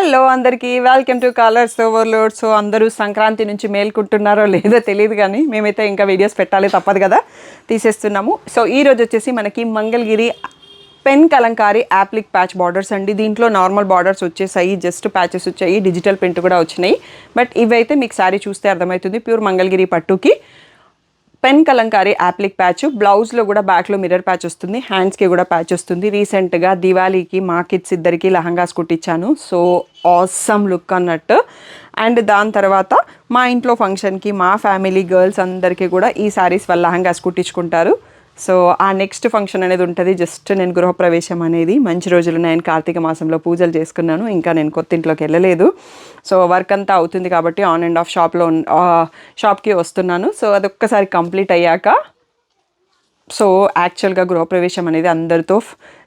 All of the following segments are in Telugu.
హలో అందరికీ welcome to colours overload. So అందరూ సంక్రాంతి నుంచి మేల్కుంటున్నారో లేదో తెలియదు కానీ మేమైతే ఇంకా వీడియోస్ పెట్టాలి తప్పదు కదా, తీసేస్తున్నాము. సో ఈరోజు వచ్చేసి మనకి Mangalagiri pen kalamkari applique patch borders అండి. దీంట్లో నార్మల్ బార్డర్స్ వచ్చేసాయి, జస్ట్ ప్యాచెస్ వచ్చాయి, డిజిటల్ ప్రింట్ కూడా వచ్చినాయి. బట్ ఇవైతే మీకు శారీ చూస్తే అర్థమవుతుంది ప్యూర్ మంగళగిరి పట్టుకి పెన్ కలంకారీ యాప్లిక్ ప్యాచ్. బ్లౌజ్లో కూడా బ్యాక్లో మిర్రర్ ప్యాచ్ వస్తుంది, హ్యాండ్స్కి కూడా ప్యాచ్ వస్తుంది. రీసెంట్గా దివాళీకి మా కిడ్స్ ఇద్దరికి లహంగాస్ కుట్టించాను, సో ఆసమ్ లుక్ అన్నట్టు. అండ్ దాని తర్వాత మా ఇంట్లో ఫంక్షన్కి మా ఫ్యామిలీ గర్ల్స్ అందరికీ కూడా ఈ శారీస్ వల్ల లహంగాస్ కుట్టించుకుంటారు. సో ఆ నెక్స్ట్ ఫంక్షన్ అనేది ఉంటుంది. జస్ట్ నేను గృహప్రవేశం అనేది మంచి రోజులు నేను కార్తీక మాసంలో పూజలు చేసుకున్నాను, ఇంకా నేను కొత్త ఇంట్లోకి వెళ్ళలేదు. సో వర్క్ అంతా అవుతుంది కాబట్టి ఆన్ అండ్ ఆఫ్ షాప్కి వస్తున్నాను. సో అదొక్కసారి కంప్లీట్ అయ్యాక సో యాక్చువల్గా గృహప్రవేశం అనేది అందరితో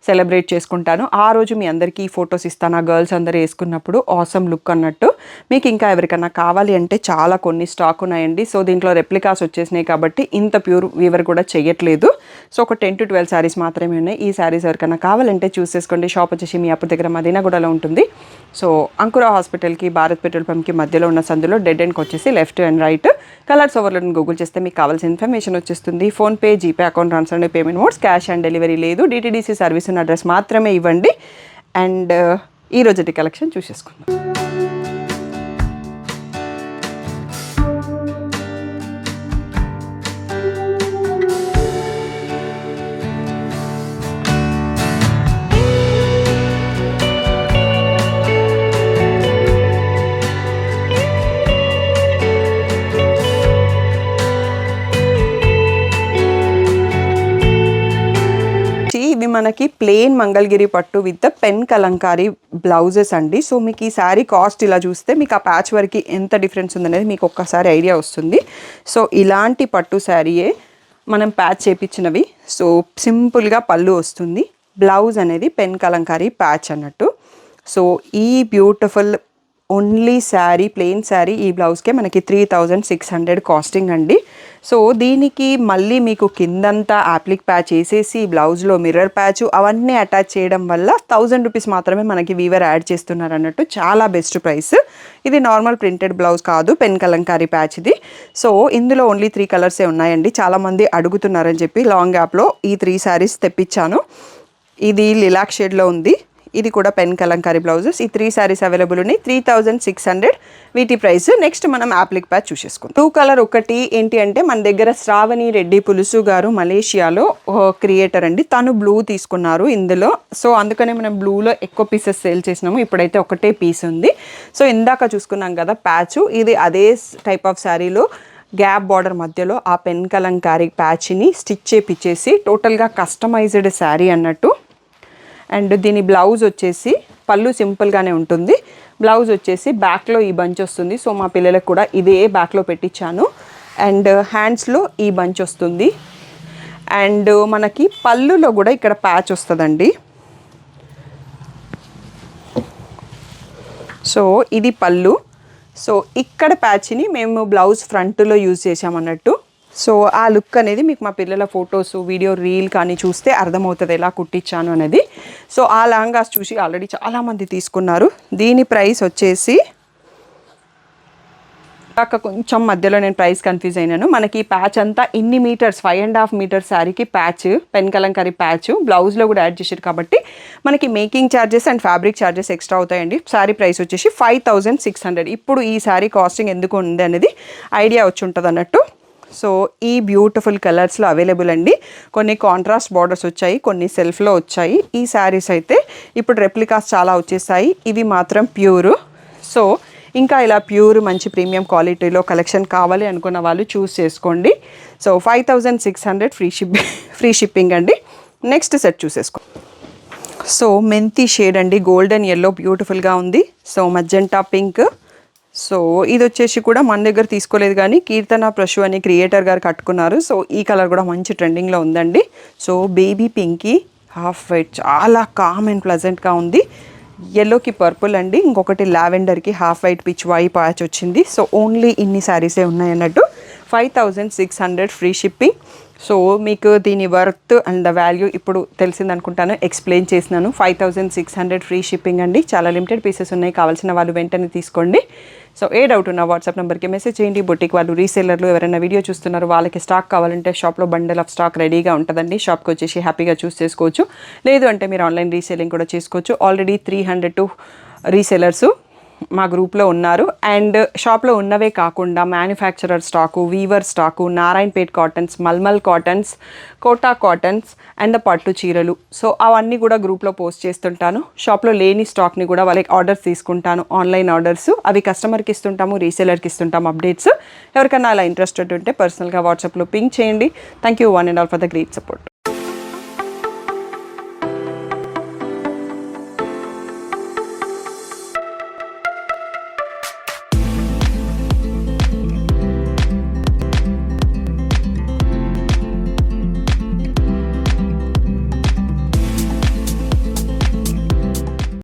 సెలబ్రేట్ చేసుకుంటాను. ఆ రోజు మీ అందరికీ ఫొటోస్ ఇస్తాను, ఆ గర్ల్స్ అందరూ వేసుకున్నప్పుడు ఆసమ్ లుక్ అన్నట్టు. మీకు ఇంకా ఎవరికైనా కావాలి అంటే చాలా కొన్ని స్టాక్ ఉన్నాయండి. సో దీంట్లో రెప్లికాస్ వచ్చేసినాయి కాబట్టి ఇంత ప్యూర్ వీవర్ కూడా చేయట్లేదు. సో ఒక 10 to 12 శారీస్ మాత్రమే ఉన్నాయి. ఈ శారీస్ ఎవరికైనా కావాలంటే చూస్ చేసుకోండి. షాప్ వచ్చేసి మీ అప్పు దగ్గర మదీనాగూడలో ఉంటుంది. సో అంకుర హాస్పిటల్కి భారత్ పెట్రోల్ పంప్కి మధ్యలో ఉన్న సందులో డెడ్ ఎండ్కి వచ్చేసి left and right colours overload Google చేస్తే మీకు కావాల్సిన ఇన్ఫర్మేషన్ వచ్చేస్తుంది. PhonePe, GPay account transfer and payment modes, cash on delivery లేదు. డిటీడీసీ సర్వీస్ ఉన్న అడ్రస్ మాత్రమే ఇవ్వండి. అండ్ ఈ రోజుటి కలెక్షన్ చూసేసుకుందాం. ఇవి మనకి ప్లెయిన్ మంగళగిరి పట్టు విత్ పెన్ కలంకారీ బ్లౌజెస్ అండి. సో మీకు ఈ శారీ కాస్ట్ ఇలా చూస్తే మీకు ఆ ప్యాచ్ వరకు ఎంత డిఫరెన్స్ ఉందనేది మీకు ఒక్కసారి ఐడియా వస్తుంది. సో ఇలాంటి పట్టు శారీయే మనం ప్యాచ్ చేయించినవి. సో సింపుల్గా పళ్ళు వస్తుంది, బ్లౌజ్ అనేది పెన్ కలంకారీ ప్యాచ్ అన్నట్టు. సో ఈ beautiful only sari, plain sari, ఈ బ్లౌజ్కే మనకి 3600 కాస్టింగ్ అండి. సో దీనికి మళ్ళీ మీకు కిందంతా యాప్లిక్ ప్యాచ్ వేసేసి బ్లౌజ్లో మిర్రర్ ప్యాచ్ అవన్నీ అటాచ్ చేయడం వల్ల 1000 రూపీస్ మాత్రమే మనకి వీవర్ యాడ్ చేస్తున్నారు అన్నట్టు. చాలా బెస్ట్ ప్రైస్. ఇది నార్మల్ ప్రింటెడ్ బ్లౌజ్ కాదు, పెన్ కలంకారీ ప్యాచ్ ఇది. సో ఇందులో ఓన్లీ 3 కలర్సే ఉన్నాయండి. చాలామంది అడుగుతున్నారని చెప్పి లాంగ్ యాప్లో ఈ 3 శారీస్ తెప్పించాను. ఇది లిలాక్ షేడ్లో ఉంది, ఇది కూడా పెన్ కలంకారీ బ్లౌజెస్. ఈ 3 శారీస్ అవైలబుల్ ఉన్నాయి. 3600 వీటి ప్రైస్. నెక్స్ట్ మనం యాప్లిక్ ప్యాచ్ చూసేసుకుంటాం. 2 కలర్ ఒకటి ఏంటి అంటే మన దగ్గర శ్రావణి రెడ్డి పులుసు గారు మలేషియాలో క్రియేటర్ అండి, తను బ్లూ తీసుకున్నారు ఇందులో. సో అందుకనే మనం బ్లూలో ఎక్కువ పీసెస్ సేల్ చేసినాము. ఇప్పుడైతే ఒకటే పీస్ ఉంది. సో ఇందాక చూసుకున్నాం కదా ప్యాచ్, ఇది అదే టైప్ ఆఫ్ శారీలో గ్యాప్ బార్డర్ మధ్యలో ఆ పెన్ కలంకారీ ప్యాచ్ని స్టిచ్ చేపించేసి టోటల్గా కస్టమైజ్డ్ శారీ అన్నట్టు. అండ్ దీని బ్లౌజ్ వచ్చేసి పళ్ళు సింపుల్గానే ఉంటుంది, బ్లౌజ్ వచ్చేసి బ్యాక్లో ఈ బంచ్ వస్తుంది. సో మా పిల్లలకు కూడా ఇదే బ్యాక్లో పెట్టించాను. అండ్ హ్యాండ్స్లో ఈ బంచ్ వస్తుంది. అండ్ మనకి పళ్ళులో కూడా ఇక్కడ ప్యాచ్ వస్తుందండి. సో ఇది పళ్ళు. సో ఇక్కడ ప్యాచ్ని మేము బ్లౌజ్ ఫ్రంట్లో యూజ్ చేసామన్నట్టు. సో ఆ లుక్ అనేది మీకు మా పిల్లల ఫొటోస్, వీడియో, రీల్ కానీ చూస్తే అర్థమవుతుంది ఎలా కుట్టించాను అనేది. సో ఆ లహంగాస్ చూసి ఆల్రెడీ చాలామంది తీసుకున్నారు. దీని ప్రైస్ వచ్చేసి కొంచెం మధ్యలో నేను ప్రైస్ కన్ఫ్యూజ్ అయినాను. మనకి ప్యాచ్ అంతా ఇన్ని మీటర్స్, 5.5 మీటర్స్ శారీకి ప్యాచ్, పెన్ కలంకారీ ప్యాచ్ బ్లౌజ్లో కూడా యాడ్ చేశారు కాబట్టి మనకి making charges and fabric charges extra అవుతాయండి. శారీ ప్రైస్ వచ్చేసి 5600. ఇప్పుడు ఈ శారీ కాస్టింగ్ ఎందుకు ఉంది అనేది ఐడియా వచ్చి ఉంటుంది అన్నట్టు. సో ఈ బ్యూటిఫుల్ కలర్స్లో అవైలబుల్ అండి. కొన్ని కాంట్రాస్ట్ బార్డర్స్ వచ్చాయి, కొన్ని సెల్ఫ్లో వచ్చాయి. ఈ శారీస్ అయితే ఇప్పుడు రెప్లికాస్ చాలా వచ్చేసాయి, ఇవి మాత్రం ప్యూర్. సో ఇంకా ఇలా ప్యూర్ మంచి ప్రీమియం క్వాలిటీలో కలెక్షన్ కావాలి అనుకున్న వాళ్ళు చూస్ చేసుకోండి. సో 5600 ఫ్రీ షిప్పింగ్ అండి. నెక్స్ట్ సెట్ చూసేసుకో. సో మెంతి షేడ్ అండి, గోల్డెన్ ఎల్లో బ్యూటిఫుల్గా ఉంది. So magenta pink. సో ఇది వచ్చేసి కూడా మన దగ్గర తీసుకోలేదు కానీ కీర్తన ప్రశు అని క్రియేటర్ గారు కట్టుకున్నారు. సో ఈ కలర్ కూడా మంచి ట్రెండింగ్లో ఉందండి. So baby pinky half white, చాలా కామ్ అండ్ ప్లజెంట్గా ఉంది. ఎల్లోకి పర్పుల్ అండి, ఇంకొకటి లావెండర్కి half white pichwai patch వచ్చింది. సో ఓన్లీ ఇన్ని శారీసే ఉన్నాయి అన్నట్టు. 5600 ఫ్రీ షిప్పింగ్. సో మీకు దీని వర్త్ అండ్ ద వాల్యూ ఇప్పుడు తెలిసింది అనుకుంటాను, ఎక్స్ప్లెయిన్ చేసినాను. 5600 ఫ్రీ షిప్పింగ్ అండి. చాలా లిమిటెడ్ పీసెస్ ఉన్నాయి, కావాల్సిన వాళ్ళు వెంటనే తీసుకోండి. సో ఏ డౌట్ ఉన్నా వాట్సాప్ నెంబర్కి మెసేజ్ చేయండి. బొటిక్ వాళ్ళు, రీసేలర్లు ఎవరైనా వీడియో చూస్తున్నారు వాళ్ళకి స్టాక్ కావాలంటే షాప్లో బండల్ ఆఫ్ స్టాక్ రెడీగా ఉంటుందండి. షాప్కి వచ్చేసి హ్యాపీగా చూస్ చేసుకోవచ్చు. లేదు అంటే మీరు ఆన్లైన్ రీసేలింగ్ కూడా చేసుకోవచ్చు. ఆల్రెడీ 300 రీసేలర్సు మా గ్రూప్లో ఉన్నారు. అండ్ షాప్లో ఉన్నవే కాకుండా manufacturer stock, weaver stock, Narayanpet cottons, mulmul cottons, Kota cottons and పట్టు చీరలు, సో అవన్నీ కూడా గ్రూప్లో పోస్ట్ చేస్తుంటాను. షాప్లో లేని స్టాక్ని కూడా వాళ్ళకి ఆర్డర్స్ తీసుకుంటాను, ఆన్లైన్ ఆర్డర్స్. అవి కస్టమర్కి ఇస్తుంటాము, రీసేలర్కి ఇస్తుంటాము అప్డేట్స్. ఎవరికైనా అలా ఇంట్రెస్టెడ్ ఉంటే పర్సనల్గా వాట్సాప్లో పింక్ చేయండి. Thank you one and all for the great support.